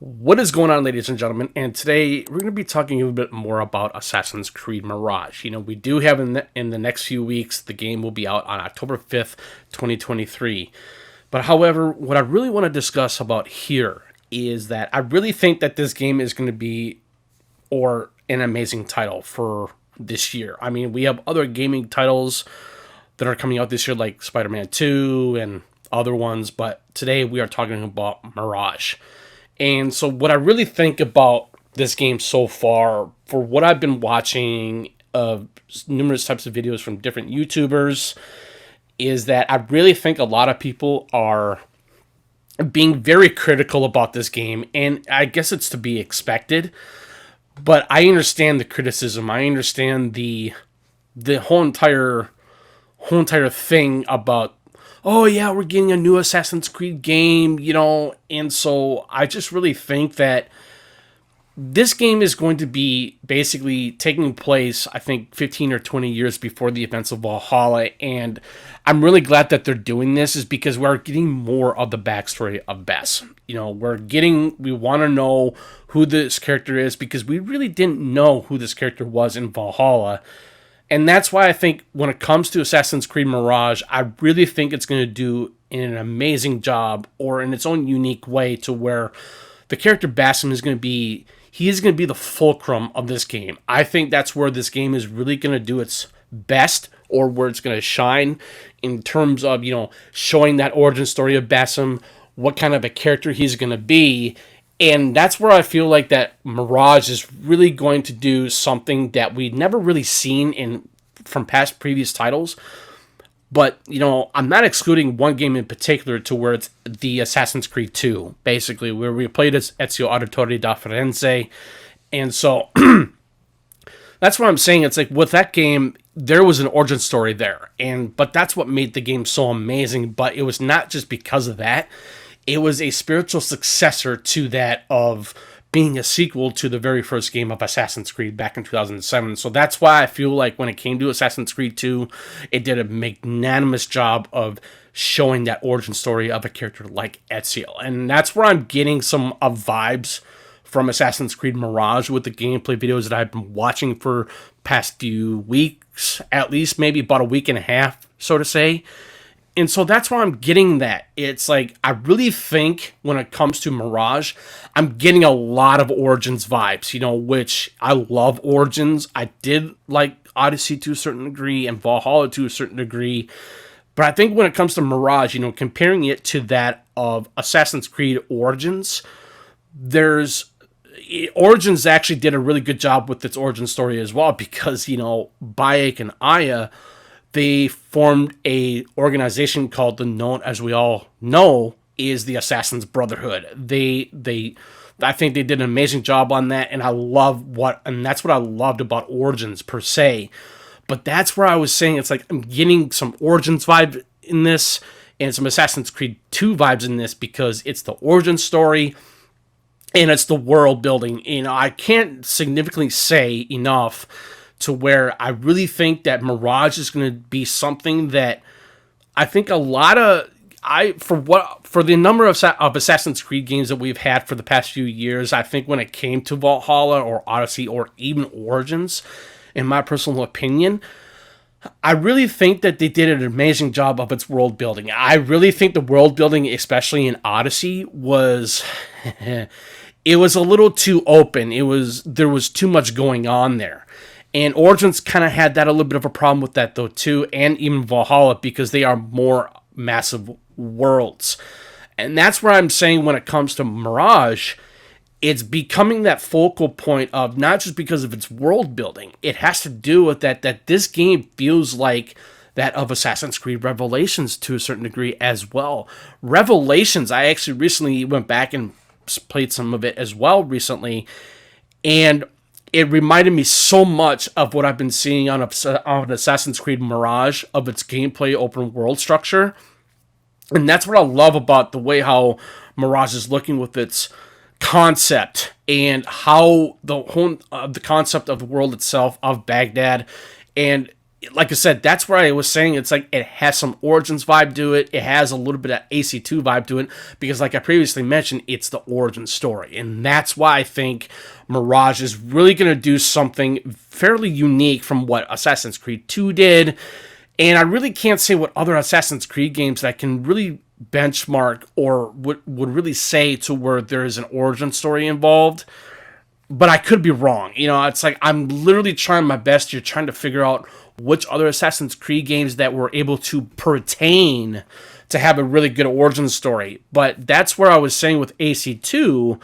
What is going on, ladies and gentlemen? And today we're going to be talking a little bit more about Assassin's Creed Mirage. We do have in the next few weeks, the game will be out on October 5th, 2023. But however, what I really want to discuss about here is that I really think that this game is going to be an amazing title for this year. I mean, we have other gaming titles that are coming out this year, like Spider-Man 2 and other ones, but today we are talking about Mirage. And so what I really think about this game so far, for what I've been watching of numerous types of videos from different YouTubers, is that I really think a lot of people are being very critical about this game. And I guess it's to be expected, but I understand the criticism. I understand the whole entire thing about, oh yeah, we're getting a new Assassin's Creed game, and so I just really think that this game is going to be basically taking place, I think, 15 or 20 years before the events of Valhalla, and I'm really glad that they're doing this, is because we're getting more of the backstory of Bess. We want to know who this character is, because we really didn't know who this character was in Valhalla. And that's why I think when it comes to Assassin's Creed Mirage, I really think it's going to do an amazing job, or in its own unique way, to where the character Basim is going to be the fulcrum of this game. I think that's where this game is really going to do its best, or where it's going to shine in terms of, showing that origin story of Basim, what kind of a character he's going to be. And that's where I feel like that Mirage is really going to do something that we've never really seen from past previous titles. But, I'm not excluding one game in particular, to where it's the Assassin's Creed 2, basically, where we played as Ezio Auditore da Firenze. And so that's what I'm saying. It's like, with that game, there was an origin story there. But that's what made the game so amazing. But it was not just because of that. It was a spiritual successor to that, of being a sequel to the very first game of Assassin's Creed back in 2007. So that's why I feel like when it came to Assassin's Creed 2, it did a magnanimous job of showing that origin story of a character like Ezio. And that's where I'm getting some vibes from Assassin's Creed Mirage with the gameplay videos that I've been watching for past few weeks, at least maybe about a week and a half, so to say. And so that's where I'm getting that. It's like, I really think when it comes to Mirage, I'm getting a lot of Origins vibes, which I love Origins. I did like Odyssey to a certain degree and Valhalla to a certain degree. But I think when it comes to Mirage, comparing it to that of Assassin's Creed Origins, Origins actually did a really good job with its origin story as well, because, Bayek and Aya, they formed a organization called as we all know, is the Assassin's Brotherhood. I think they did an amazing job on that, and that's what I loved about Origins per se. But that's where I was saying, it's like, I'm getting some Origins vibe in this, and some Assassin's Creed 2 vibes in this, because it's the origin story, and it's the world building. I can't significantly say enough to where I really think that Mirage is going to be something that I think for the number of Assassin's Creed games that we've had for the past few years, I think when it came to Valhalla or Odyssey or even Origins, in my personal opinion, I really think that they did an amazing job of its world building. I really think the world building, especially in Odyssey, was it was a little too open. There was too much going on there. And Origins kind of had that a little bit of a problem with that, though, too, and even Valhalla, because they are more massive worlds. And that's where I'm saying, when it comes to Mirage, it's becoming that focal point of, not just because of its world building, it has to do with that this game feels like that of Assassin's Creed Revelations to a certain degree as well. Revelations, I actually recently went back and played some of it as well recently, and it reminded me so much of what I've been seeing on Assassin's Creed Mirage, of its gameplay open world structure. And that's what I love about the way how Mirage is looking with its concept, and how the concept of the world itself, of Baghdad, and like I said, that's where I was saying it's like it has some Origins vibe to it. It has a little bit of AC2 vibe to it because, like I previously mentioned, it's the origin story. And that's why I think Mirage is really going to do something fairly unique from what Assassin's Creed 2 did. And I really can't say what other Assassin's Creed games that can really benchmark or would really say to where there is an origin story involved. But I could be wrong. You know, it's like I'm literally trying my best here, trying to figure out which other Assassin's Creed games that were able to pertain to have a really good origin story. But that's where I was saying with AC2, you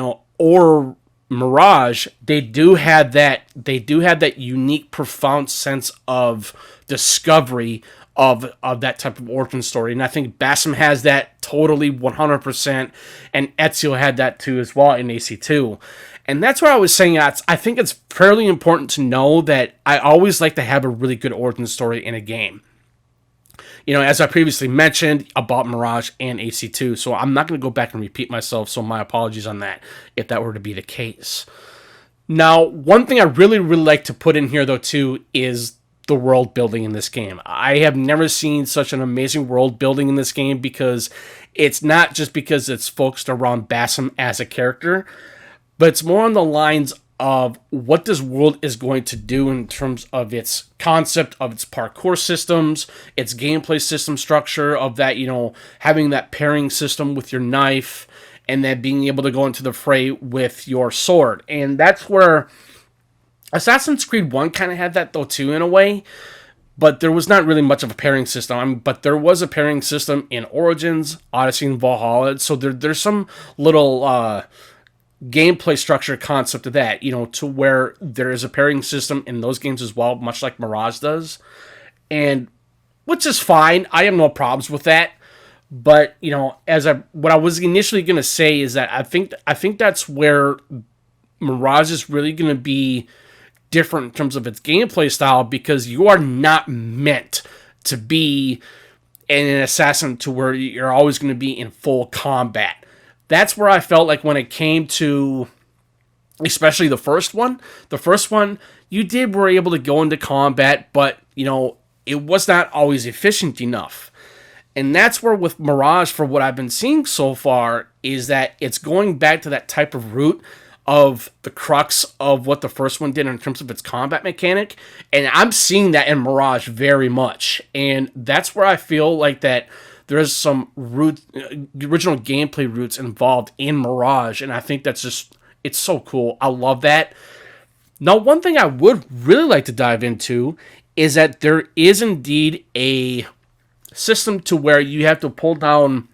know, or Mirage, they do have that unique, profound sense of discovery of that type of origin story. And I think Basim has that totally 100%, and Ezio had that too as well in AC2. And that's what I was saying. I think it's fairly important to know that I always like to have a really good origin story in a game. You know, as I previously mentioned about Mirage and AC2, so I'm not going to go back and repeat myself, so my apologies on that, if that were to be the case. Now, one thing I really, really like to put in here, though, too, is the world building in this game. I have never seen such an amazing world building in this game because it's not just because it's focused around Basim as a character, but it's more on the lines of what this world is going to do in terms of its concept, of its parkour systems, its gameplay system structure, of that, you know, having that pairing system with your knife, and then being able to go into the fray with your sword. And that's where Assassin's Creed 1 kind of had that, though, too, in a way. But there was not really much of a pairing system. But there was a pairing system in Origins, Odyssey, and Valhalla. So there's some little gameplay structure concept of that, you know, to where there is a pairing system in those games as well, much like Mirage does. And which is fine. I have no problems with that. But, you know, what I was initially going to say is that I think that's where Mirage is really going to be different in terms of its gameplay style, because you are not meant to be an assassin to where you're always going to be in full combat. That's where I felt like when it came to, especially the first one, you were able to go into combat, but, you know, it was not always efficient enough. And that's where with Mirage, for what I've been seeing so far, is that it's going back to that type of route of the crux of what the first one did in terms of its combat mechanic. And I'm seeing that in Mirage very much. And that's where I feel like that there's some original gameplay roots involved in Mirage. And I think that's just, it's so cool. I love that. Now, one thing I would really like to dive into is that there is indeed a system to where you have to pull down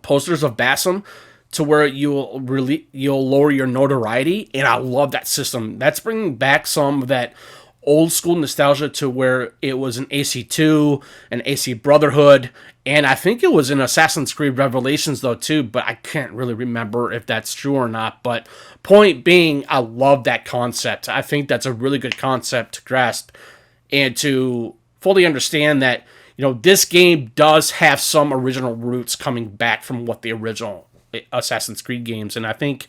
posters of Basim to where you'll lower your notoriety, and I love that system. That's bringing back some of that old school nostalgia to where it was an AC2, an AC Brotherhood, and I think it was in Assassin's Creed Revelations though too, but I can't really remember if that's true or not. But point being, I love that concept. I think that's a really good concept to grasp and to fully understand that, you know, this game does have some original roots coming back from what the original Assassin's Creed games, and I think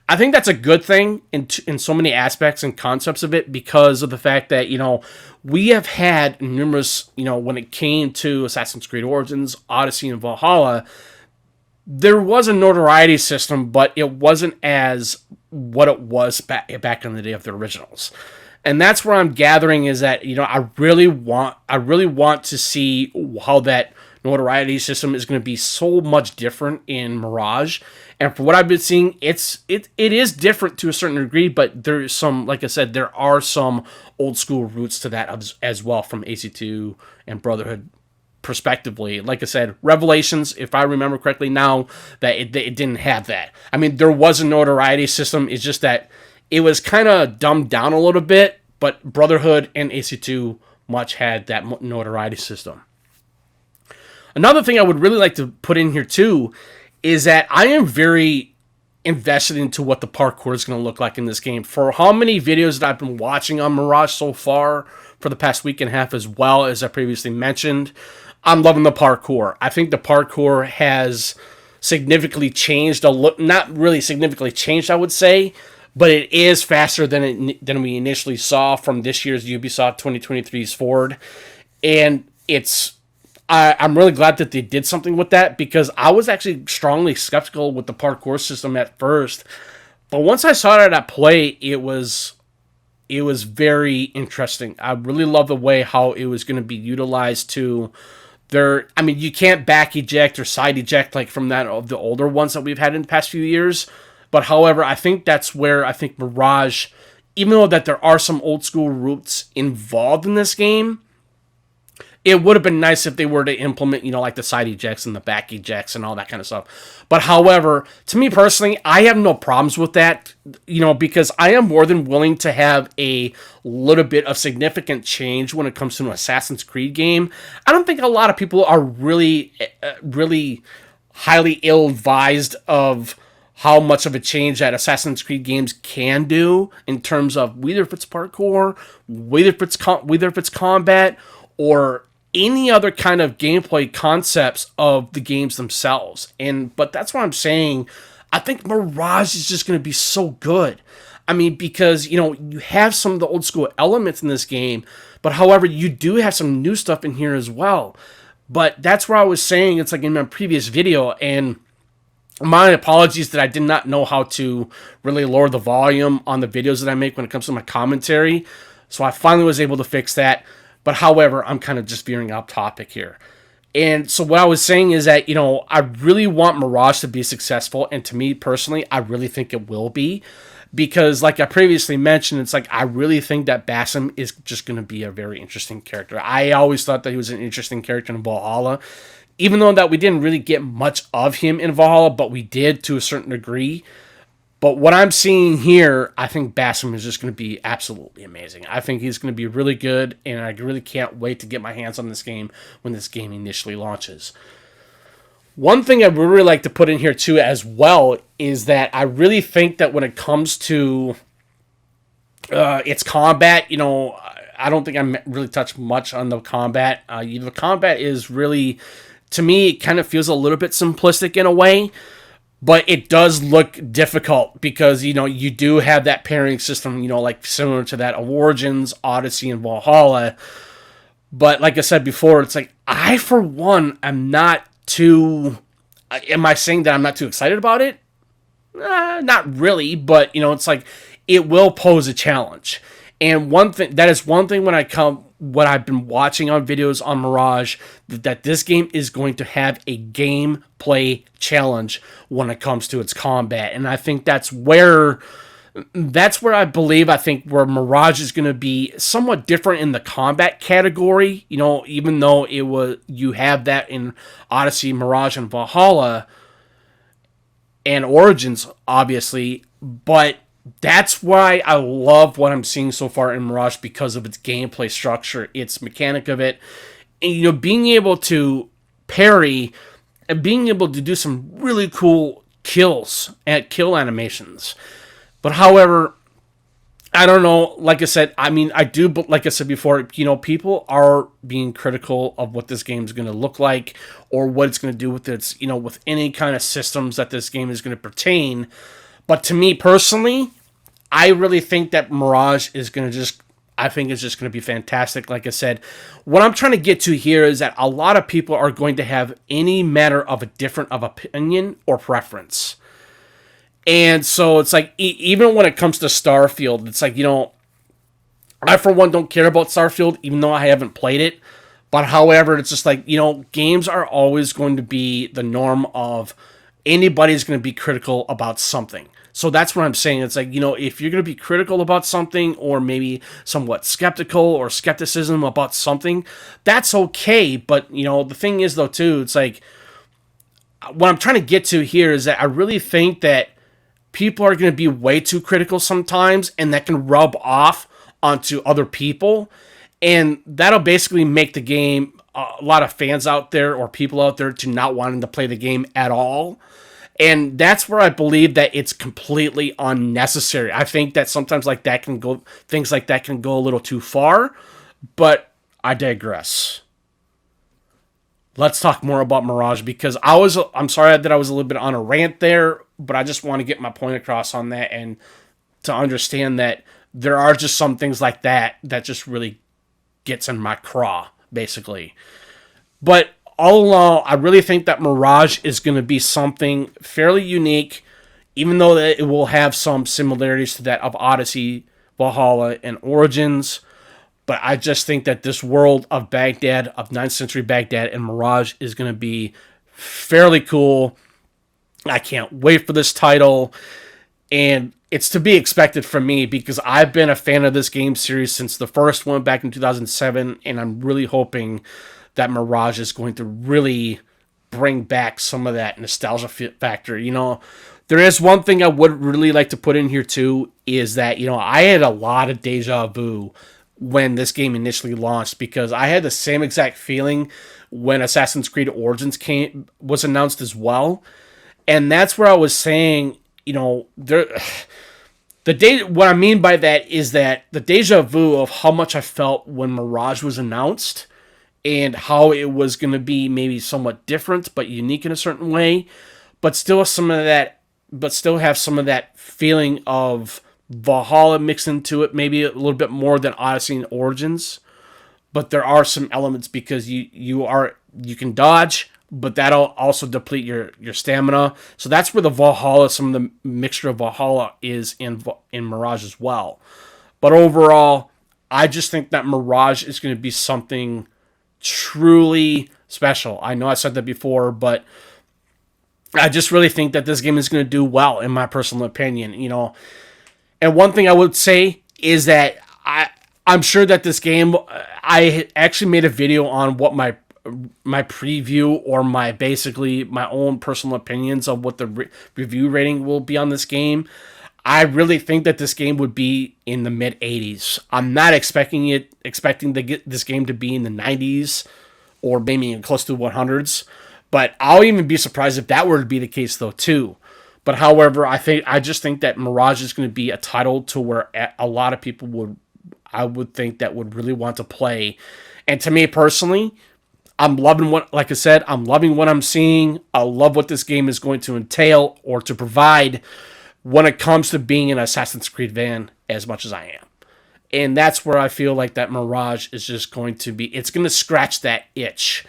that's a good thing in so many aspects and concepts of it, because of the fact that, you know, we have had numerous, you know, when it came to Assassin's Creed Origins, Odyssey, and Valhalla, there was a notoriety system, but it wasn't as what it was back in the day of the originals. And that's where I'm gathering is that, you know, I really want to see how that notoriety system is going to be so much different in Mirage. And for what I've been seeing, it is different to a certain degree, but there's some, like I said, there are some old school roots to that as well from AC2 and Brotherhood prospectively. Like I said, Revelations, if I remember correctly now, that it didn't have that. I mean, there was a notoriety system, it's just that it was kind of dumbed down a little bit, but Brotherhood and AC2 much had that notoriety system. Another thing I would really like to put in here too is that I am very invested into what the parkour is going to look like in this game. For how many videos that I've been watching on Mirage so far for the past week and a half, as well as I previously mentioned, I'm loving the parkour. I think the parkour has significantly changed, not really significantly changed, I would say, but it is faster than we initially saw from this year's Ubisoft 2023's Ford, and I'm really glad that they did something with that, because I was actually strongly skeptical with the parkour system at first, but once I saw it at play, it was very interesting. I really love the way how it was going to be utilized to I mean, you can't back eject or side eject like from that of the older ones that we've had in the past few years. But however, I think that's where I think Mirage, even though that there are some old school roots involved in this game, it would have been nice if they were to implement, like the side ejects and the back ejects and all that kind of stuff. But however, to me personally, I have no problems with that, because I am more than willing to have a little bit of significant change when it comes to an Assassin's Creed game. I don't think a lot of people are really, really highly ill-advised of how much of a change that Assassin's Creed games can do in terms of whether if it's parkour, whether if it's combat, or any other kind of gameplay concepts of the games themselves. But that's what I'm saying. I think Mirage is just going to be so good. I mean, because, you have some of the old school elements in this game, but however, you do have some new stuff in here as well. But that's where I was saying, it's like in my previous video, and my apologies that I did not know how to really lower the volume on the videos that I make when it comes to my commentary. So I finally was able to fix that. But however, I'm kind of just veering off topic here. And so what I was saying is that, I really want Mirage to be successful. And to me personally, I really think it will be. Because like I previously mentioned, it's like I really think that Basim is just going to be a very interesting character. I always thought that he was an interesting character in Valhalla. Even though that we didn't really get much of him in Valhalla, but we did to a certain degree. But what I'm seeing here, I think Basim is just going to be absolutely amazing. I think he's going to be really good, and I really can't wait to get my hands on this game when this game initially launches. One thing I would really like to put in here too as well is that I really think that when it comes to its combat, I don't think I really touched much on the combat. The combat is really, to me, it kind of feels a little bit simplistic in a way. But it does look difficult because, you do have that pairing system, like similar to that of Origins, Odyssey, and Valhalla. But like I said before, it's like, I, for one, am not too... Am I saying that I'm not too excited about it? Not really, but, it's like, it will pose a challenge. And that is one thing what I've been watching on videos on Mirage, that this game is going to have a gameplay challenge when it comes to its combat. And I think that's where I think where Mirage is going to be somewhat different in the combat category, even though you have that in Odyssey, Mirage, and Valhalla, and Origins, obviously, but that's why I love what I'm seeing so far in Mirage, because of its gameplay structure, its mechanic of it, and being able to parry and being able to do some really cool kill animations. But however, I don't know, like I said, I mean, I do, but like I said before, people are being critical of what this game is going to look like, or what it's going to do with its, with any kind of systems that this game is going to pertain. But to me personally, I really think that Mirage is going to it's just going to be fantastic. Like I said, what I'm trying to get to here is that a lot of people are going to have any matter of a different of opinion or preference. And so it's like, even when it comes to Starfield, it's like, I for one don't care about Starfield, even though I haven't played it. But however, it's just like, games are always going to be the norm of anybody's going to be critical about something. So that's what I'm saying. It's like, if you're going to be critical about something, or maybe somewhat skeptical or skepticism about something, that's okay. But, the thing is, though, too, it's like, what I'm trying to get to here is that I really think that people are going to be way too critical sometimes, and that can rub off onto other people. And that'll basically make the game, a lot of fans out there or people out there, to not wanting to play the game at all. And that's where I believe that it's completely unnecessary. I think that sometimes things like that can go a little too far, but I digress. Let's talk more about Mirage, because I'm sorry that I was a little bit on a rant there, but I just want to get my point across on that. And to understand that there are just some things like that that just really gets in my craw, basically. But all in all, I really think that Mirage is going to be something fairly unique, even though that it will have some similarities to that of Odyssey, Valhalla, and Origins. But I just think that this world of Baghdad, of 9th century Baghdad and Mirage is going to be fairly cool. I can't wait for this title. And it's to be expected from me because I've been a fan of this game series since the first one back in 2007. And I'm really hoping that Mirage is going to really bring back some of that nostalgia factor. You know, there is one thing I would really like to put in here too, is that, you know, I had a lot of deja vu when this game initially launched because I had the same exact feeling when Assassin's Creed Origins was announced as well. And that's where I was saying, you know, what I mean by that is that the deja vu of how much I felt when Mirage was announced and how it was going to be maybe somewhat different but unique in a certain way, but still have some of that feeling of Valhalla mixed into it, maybe a little bit more than Odyssey and Origins. But there are some elements because you can dodge, but that'll also deplete your stamina. So that's where the Valhalla, some of the mixture of Valhalla is in Mirage as well. But overall, I just think that Mirage is going to be something truly special. I know I said that before, but I just really think that this game is going to do well, in my personal opinion. You know, and one thing I would say is that I'm sure that this game, I actually made a video on what my preview or my own personal opinions of what the review rating will be on this game. I really think that this game would be in the mid 80s. I'm not expecting this game to be in the 90s or maybe close to 100s. But I'll even be surprised if that were to be the case though too. But however, I just think that Mirage is going to be a title to where a lot of people would really want to play. And to me personally, I'm loving what I'm seeing. I love what this game is going to entail or to provide when it comes to being an Assassin's Creed fan as much as I am. And that's where I feel like that Mirage is just going to scratch that itch.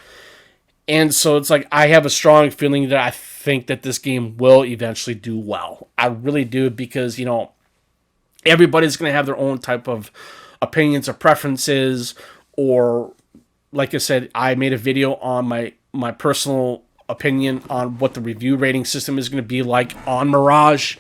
And so it's like I have a strong feeling that I think that this game will eventually do well. I really do because, you know, everybody's going to have their own type of opinions or preferences, or like I said, I made a video on my personal opinion on what the review rating system is going to be like on Mirage.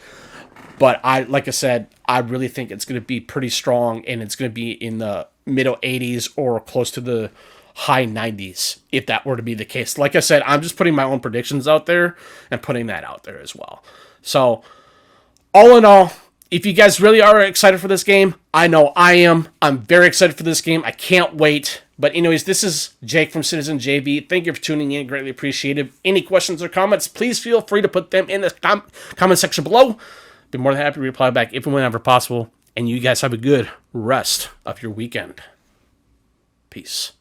But like I said, I really think it's going to be pretty strong, and it's going to be in the middle 80s or close to the high 90s, if that were to be the case. Like I said, I'm just putting my own predictions out there and putting that out there as well. So, all in all, if you guys really are excited for this game, I know I am. I'm very excited for this game. I can't wait. But anyways, this is Jake from Citizen JV. Thank you for tuning in. Greatly appreciated. Any questions or comments, please feel free to put them in the comment section below. Be more than happy to reply back if and whenever possible. And you guys have a good rest of your weekend. Peace.